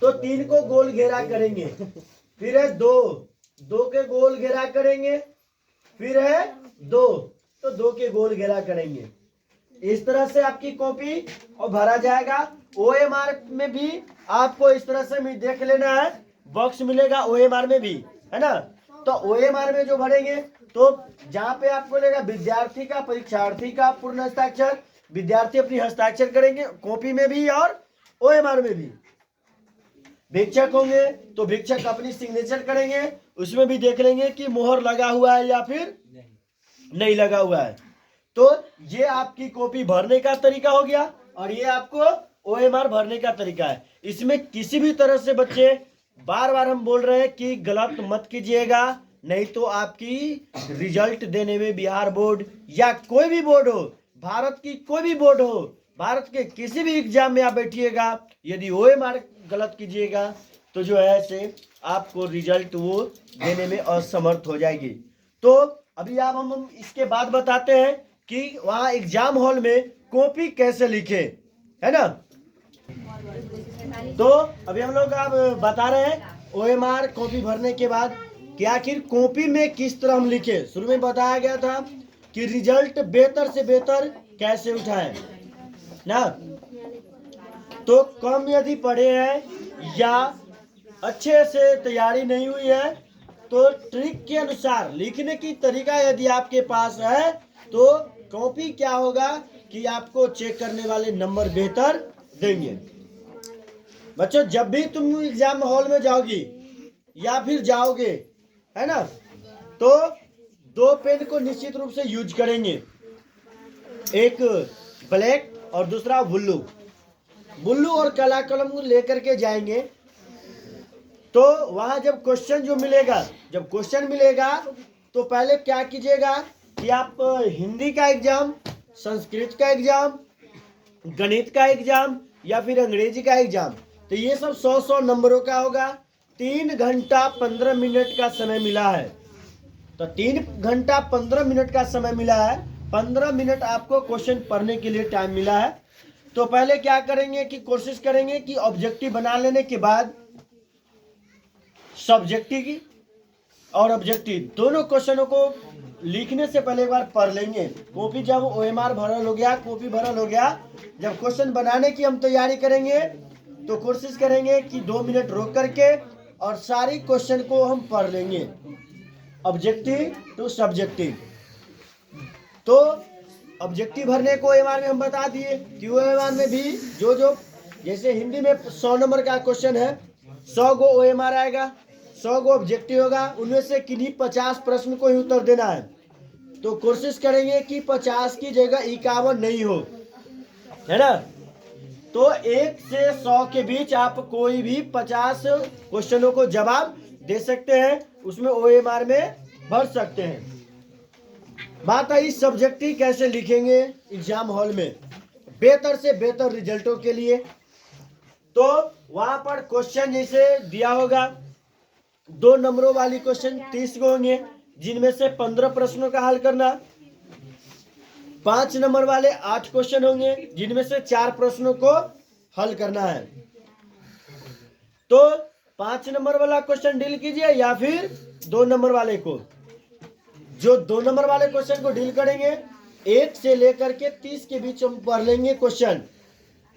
Speaker 1: तो 3 को गोल घेरा करेंगे, फिर है 2, 2 के गोल घेरा करेंगे, फिर है 2, तो 2 के गोल घेरा करेंगे। इस तरह से आपकी कॉपी और भरा जाएगा। OMR में भी आपको इस तरह से देख लेना है, बॉक्स मिलेगा OMR में भी, है ना। तो OMR में जो भरेंगे, तो जहां पे आपको लेगा विद्यार्थी का, परीक्षार्थी का पूर्ण हस्ताक्षर, विद्यार्थी अपनी हस्ताक्षर करेंगे कॉपी में भी और OMR में भी। भिक्षक होंगे तो भिक्षक अपनी सिग्नेचर करेंगे, उसमें भी देख लेंगे कि मोहर लगा हुआ है या फिर नहीं लगा हुआ है। तो ये आपकी कॉपी भरने का तरीका हो गया, और ये आपको OMR भरने का तरीका है। इसमें किसी भी तरह से बच्चे, बार बार हम बोल रहे हैं कि गलत मत कीजिएगा, नहीं तो आपकी रिजल्ट देने में बिहार बोर्ड या कोई भी बोर्ड हो, भारत की कोई भी बोर्ड हो, भारत के किसी भी एग्जाम में आप बैठिएगा, यदि OMR गलत कीजिएगा तो जो है से आपको रिजल्ट वो देने में असमर्थ हो जाएगी। तो अभी आप हम इसके बाद बताते हैं कि वहाँ एग्जाम हॉल में कॉपी कैसे लिखे, है ना। तो अभी हम लोग अब बता रहे हैं OMR कॉपी भरने के बाद कि आखिर कॉपी में किस तरह हम लिखे। शुरू में बताया गया था कि रिजल्ट बेहतर से बेहतर कैसे उठाएं ना। तो कम यदि पढ़े हैं या अच्छे से तैयारी नहीं हुई है, तो ट्रिक के अनुसार लिखने की तरीका यदि आपके पास है, तो कॉपी क्या होगा कि आपको चेक करने वाले नंबर बेहतर देंगे। बच्चों, जब भी तुम एग्जाम हॉल में जाओगी या फिर जाओगे, है ना, तो 2 पेन को निश्चित रूप से यूज करेंगे, एक ब्लैक और दूसरा ब्लू। ब्लू और काला कलम को लेकर के जाएंगे। तो वहां जब क्वेश्चन जो मिलेगा, जब क्वेश्चन मिलेगा, तो पहले क्या कीजिएगा कि आप हिंदी का एग्जाम, संस्कृत का एग्जाम, गणित का एग्जाम या फिर अंग्रेजी का एग्जाम, तो ये सब 100-100 नंबरों का होगा। 3 घंटा 15 मिनट का समय मिला है, तो 3 घंटा 15 मिनट का समय मिला है। 15 मिनट आपको क्वेश्चन पढ़ने के लिए टाइम मिला है। तो पहले क्या करेंगे कि कोशिश करेंगे कि ऑब्जेक्टिव बना लेने के बाद सब्जेक्टिव और ऑब्जेक्टिव दोनों क्वेश्चनों को लिखने से पहले एक बार पढ़ लेंगे। कॉपी जब OMR भरल हो गया, कॉपी भरल हो गया, जब क्वेश्चन बनाने की हम तैयारी करेंगे, तो कोशिश करेंगे कि 2 मिनट रोक करके और सारी क्वेश्चन को हम पढ़ लेंगे, ऑब्जेक्टिव टू सब्जेक्टिव। तो ऑब्जेक्टिव भरने को OMR में हम बता दिए कि OMR में भी जो जैसे हिंदी में 100 नंबर का क्वेश्चन है, 100 गो OMR आएगा, 100 गो ऑब्जेक्टिव होगा, उनमें से किन्हीं 50 प्रश्न को ही उत्तर देना है। तो कोशिश करेंगे कि 50 की जगह 51 नहीं हो, है ना। तो 1 से 100 के बीच आप कोई भी 50 क्वेश्चनों को जवाब दे सकते हैं, उसमें OMR में भर सकते हैं। बात आई सब्जेक्टिव कैसे लिखेंगे एग्जाम हॉल में बेहतर से बेहतर रिजल्टों के लिए। तो वहां पर क्वेश्चन जैसे दिया होगा, 2 नंबरों वाली क्वेश्चन 30 को होंगे, जिनमें से 15 प्रश्नों का हल करना। 5 नंबर वाले 8 क्वेश्चन होंगे, जिनमें से 4 प्रश्नों को हल करना है। तो 5 नंबर वाला क्वेश्चन डील कीजिए या फिर 2 नंबर वाले को। जो 2 नंबर वाले क्वेश्चन को डील करेंगे, 1 से लेकर के 30 के बीच हम पढ़ लेंगे क्वेश्चन,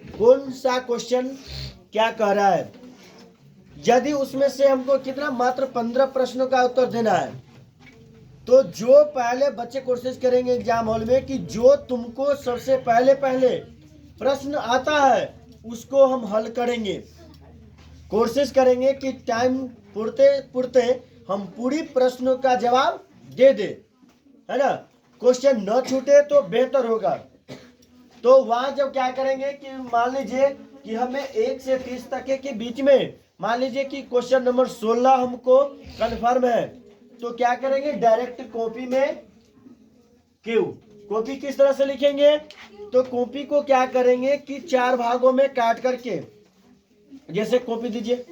Speaker 1: कौन सा क्वेश्चन क्या कह रहा है। यदि उसमें से हमको कितना, मात्र 15 प्रश्नों का उत्तर देना है, तो जो पहले बच्चे कोशिश करेंगे एग्जाम हॉल में कि जो तुमको सबसे पहले प्रश्न आता है उसको हम हल करेंगे। कोशिश करेंगे कि टाइम पुरते हम पूरी प्रश्नों का जवाब दे दे, है ना। क्वेश्चन न छूटे तो बेहतर होगा। तो वहां जब क्या करेंगे कि मान लीजिए कि हमें 1 से 30 तक के बीच में, मान लीजिए कि क्वेश्चन नंबर 16 हमको कन्फर्म है, तो क्या करेंगे, डायरेक्ट कॉपी में क्यू। कॉपी किस तरह से लिखेंगे, तो कॉपी को क्या करेंगे कि 4 भागों में काट करके, जैसे कॉपी दीजिए,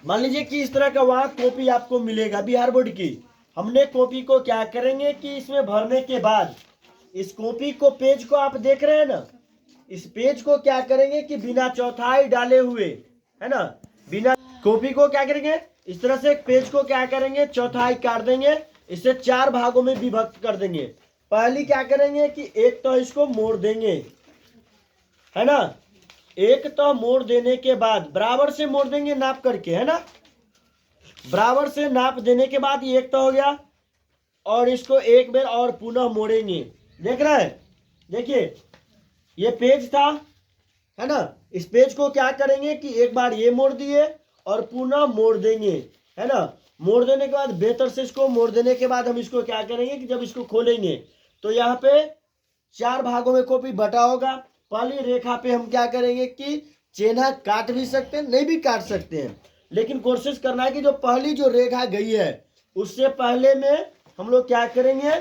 Speaker 1: मान लीजिए कि इस तरह का वहां कॉपी आपको मिलेगा बिहार बोर्ड की। हमने कॉपी को क्या करेंगे कि इसमें भरने के बाद, इस कॉपी को, पेज को आप देख रहे हैं ना, इस पेज को क्या करेंगे कि बिना चौथाई डाले हुए, है ना, बिना, कॉपी को क्या करेंगे, इस तरह से पेज को क्या करेंगे, चौथाई काट देंगे, इसे 4 भागों में विभक्त कर देंगे। पहली क्या करेंगे कि एक तो इसको मोड़ देंगे, है ना, एक तो मोड़ देने के बाद बराबर से मोड़ देंगे नाप करके, है ना, बराबर से नाप देने के बाद ये एक तो हो गया, और इसको एक बार और पुनः मोड़ेंगे। देख रहे हैं, देखिए ये पेज था, है ना, इस पेज को क्या करेंगे कि एक बार ये मोड़ दिए और पुनः मोड़ देंगे, है ना। मोड़ देने के बाद बेहतर से इसको मोड़ देने के बाद हम इसको क्या करेंगे कि जब इसको खोलेंगे तो यहाँ पे 4 भागों में कॉपी बटा होगा। पहली रेखा पे हम क्या करेंगे कि चिन्ह काट भी सकते हैं, नहीं भी काट सकते हैं, लेकिन कोशिश करना है कि जो पहली जो रेखा गई है उससे पहले में हम लोग क्या करेंगे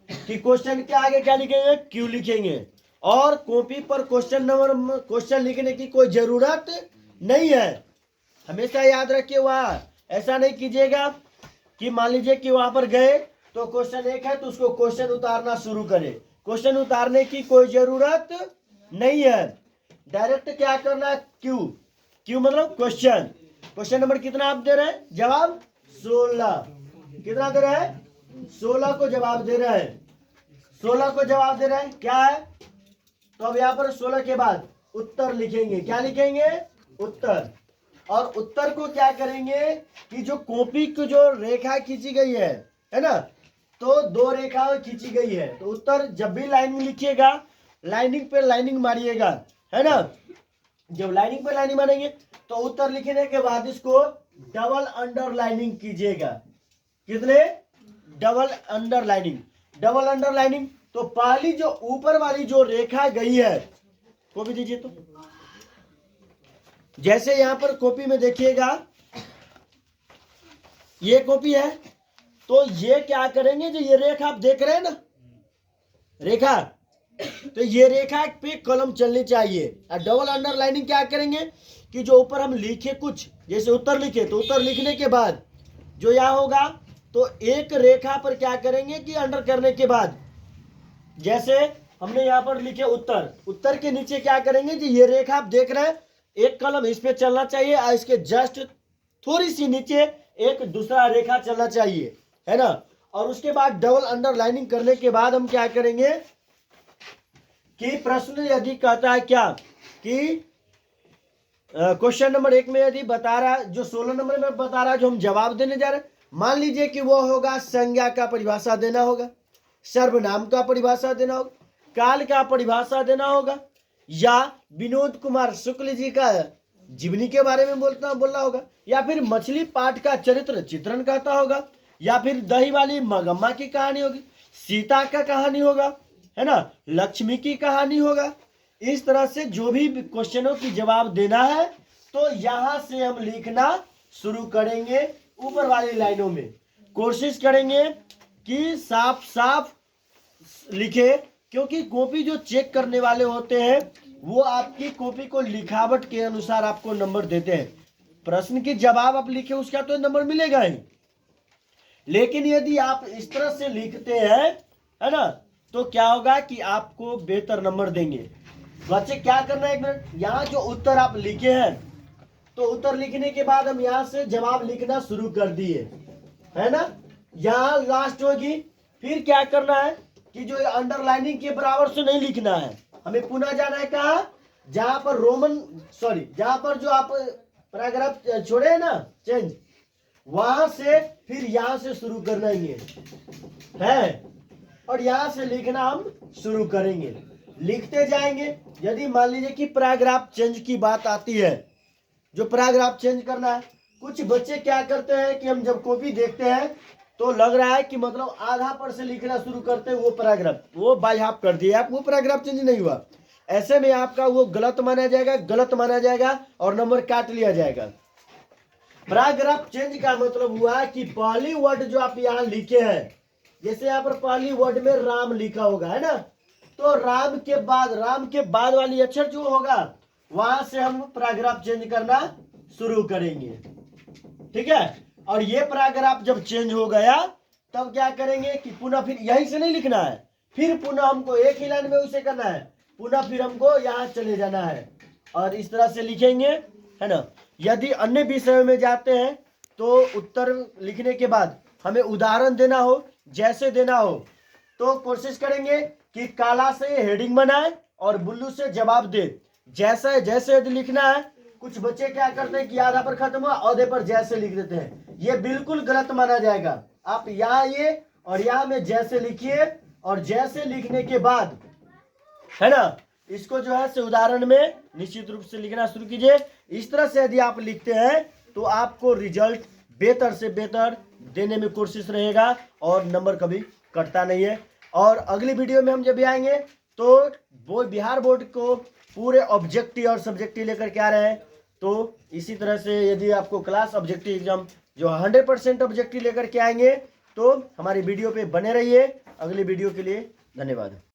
Speaker 1: कि क्वेश्चन के आगे क्या लिखेंगे, क्यू लिखेंगे। और कॉपी पर क्वेश्चन लिखने की कोई जरूरत नहीं है, हमेशा याद रखिए। वहां ऐसा नहीं कीजिएगा कि मान लीजिए कि वहां पर गए तो क्वेश्चन 1 है तो उसको क्वेश्चन उतारना शुरू करें। क्वेश्चन उतारने की कोई जरूरत नहीं है, डायरेक्ट क्या करना, क्यू। क्यू मतलब क्वेश्चन। क्वेश्चन नंबर कितना आप दे रहे हैं, जवाब 16। कितना दे रहे हैं, 16 को जवाब दे रहे हैं, 16 को जवाब दे रहे हैं, क्या है। तो अब यहाँ पर 16 के बाद उत्तर लिखेंगे, क्या लिखेंगे, उत्तर। और उत्तर को क्या करेंगे कि जो कॉपी की जो रेखा खींची गई है ना, तो 2 रेखाएं खींची गई है, तो उत्तर जब भी लाइनिंग लिखिएगा, लाइनिंग पे लाइनिंग मारिएगा, है ना। जब लाइनिंग पे लाइनिंग मारेंगे तो उत्तर लिखने के बाद इसको डबल अंडरलाइनिंग कीजिएगा। कितने, डबल अंडरलाइनिंग। डबल अंडरलाइनिंग, तो पहली जो ऊपर वाली जो रेखा गई है, कॉपी दीजिए, तो जैसे यहां पर कॉपी में देखिएगा ये कॉपी है, तो ये क्या करेंगे, जो ये रेखा आप देख रहे हैं ना, रेखा, तो ये रेखा पे कलम चलनी चाहिए। और डबल अंडरलाइनिंग क्या करेंगे कि जो ऊपर हम लिखे कुछ, जैसे उत्तर लिखे, तो उत्तर लिखने के बाद जो यहाँ होगा तो एक रेखा पर क्या करेंगे कि अंडर करने के बाद, जैसे हमने यहाँ पर लिखे उत्तर, उत्तर के नीचे क्या करेंगे कि ये रेखा आप देख रहे हैं, एक कलम इस पे चलना चाहिए और इसके जस्ट थोड़ी सी नीचे एक दूसरा रेखा चलना चाहिए, है ना। और उसके बाद डबल अंडरलाइनिंग करने के बाद हम क्या करेंगे कि प्रश्न यदि कहता है क्या कि क्वेश्चन नंबर 1 में यदि बता रहा, जो 16 नंबर में बता रहा, जो हम जवाब देने जा रहे हैं, मान लीजिए कि वो होगा संज्ञा का परिभाषा देना होगा, सर्वनाम का परिभाषा देना होगा, काल का परिभाषा देना होगा, या विनोद कुमार शुक्ल जी का जीवनी के बारे में बोलना होगा, या फिर मछली पाठ का चरित्र चित्रण कहता होगा, या फिर दही वाली मगम्मा की कहानी होगी, सीता का कहानी होगा, है ना, लक्ष्मी की कहानी होगा। इस तरह से जो भी क्वेश्चनों की जवाब देना है तो यहां से हम लिखना शुरू करेंगे ऊपर वाली लाइनों में। कोशिश करेंगे कि साफ साफ लिखे, क्योंकि कॉपी जो चेक करने वाले होते हैं वो आपकी कॉपी को लिखावट के अनुसार आपको नंबर देते हैं। प्रश्न की जवाब आप लिखे उसका तो नंबर मिलेगा ही, लेकिन यदि आप इस तरह से लिखते हैं, है ना, तो क्या होगा कि आपको बेहतर नंबर देंगे। बच्चे क्या करना है, एक मिनट, यहाँ जो उत्तर आप लिखे हैं, तो उत्तर लिखने के बाद हम यहाँ से जवाब लिखना शुरू कर दिए, है ना, यहाँ लास्ट होगी। फिर क्या करना है कि जो अंडरलाइनिंग के बराबर से नहीं लिखना है, हमें पुनः जाना है कहाँ, जहां पर जहां पर जो आप पैराग्राफ छोड़े हैं ना चेंज, वहां से फिर यहां से शुरू करना है और यहां से लिखना हम शुरू करेंगे, लिखते जाएंगे। यदि मान लीजिए कि पैराग्राफ चेंज की बात आती है, जो पैराग्राफ चेंज करना है, कुछ बच्चे क्या करते हैं कि हम जब कॉपी देखते हैं तो लग रहा है कि मतलब आधा पर से लिखना शुरू करते हैं, वो पैराग्राफ वो बाय हाफ कर दिया आप, वो पैराग्राफ चेंज नहीं हुआ। ऐसे में आपका वो गलत माना जाएगा और नंबर काट लिया जाएगा। पैराग्राफ चेंज का मतलब हुआ कि पहली वर्ड जो आप यहाँ लिखे हैं, जैसे यहाँ पर पहली वर्ड में राम लिखा होगा, है ना, तो राम के बाद वाली अक्षर जो होगा वहां से हम पैराग्राफ चेंज करना शुरू करेंगे, ठीक है। और ये पैराग्राफ जब चेंज हो गया तब क्या करेंगे कि पुनः फिर यहीं से नहीं लिखना है, फिर पुनः हमको एक ही लाइन में उसे करना है, पुनः फिर हमको यहाँ चले जाना है और इस तरह से लिखेंगे, है ना। यदि अन्य विषय में जाते हैं तो उत्तर लिखने के बाद हमें उदाहरण देना हो, जैसे देना हो तो कोशिश करेंगे कि काला से हेडिंग बनाए और ब्लू से जवाब दे। जैसे यदि लिखना है, कुछ बच्चे क्या करते हैं कि आधा पर खत्म हुआ औधे पर जैसे लिख देते हैं, ये बिल्कुल गलत माना जाएगा। आप यहाँ ये और यहाँ में जैसे लिखिए और जैसे लिखने के बाद, है ना, इसको जो है से उदाहरण में निश्चित रूप से लिखना शुरू कीजिए। इस तरह से यदि आप लिखते हैं तो आपको रिजल्ट बेहतर से बेहतर देने में कोशिश रहेगा और नंबर कभी कटता नहीं है। और अगली वीडियो में हम जब भी आएंगे तो वो बिहार बोर्ड को पूरे ऑब्जेक्टिव और सब्जेक्टिव लेकर के आ रहे हैं। तो इसी तरह से यदि आपको क्लास ऑब्जेक्टिव एग्जाम जो 100% ऑब्जेक्टिव लेकर के आएंगे तो हमारी वीडियो पे बने रहिए। अगली वीडियो के लिए धन्यवाद।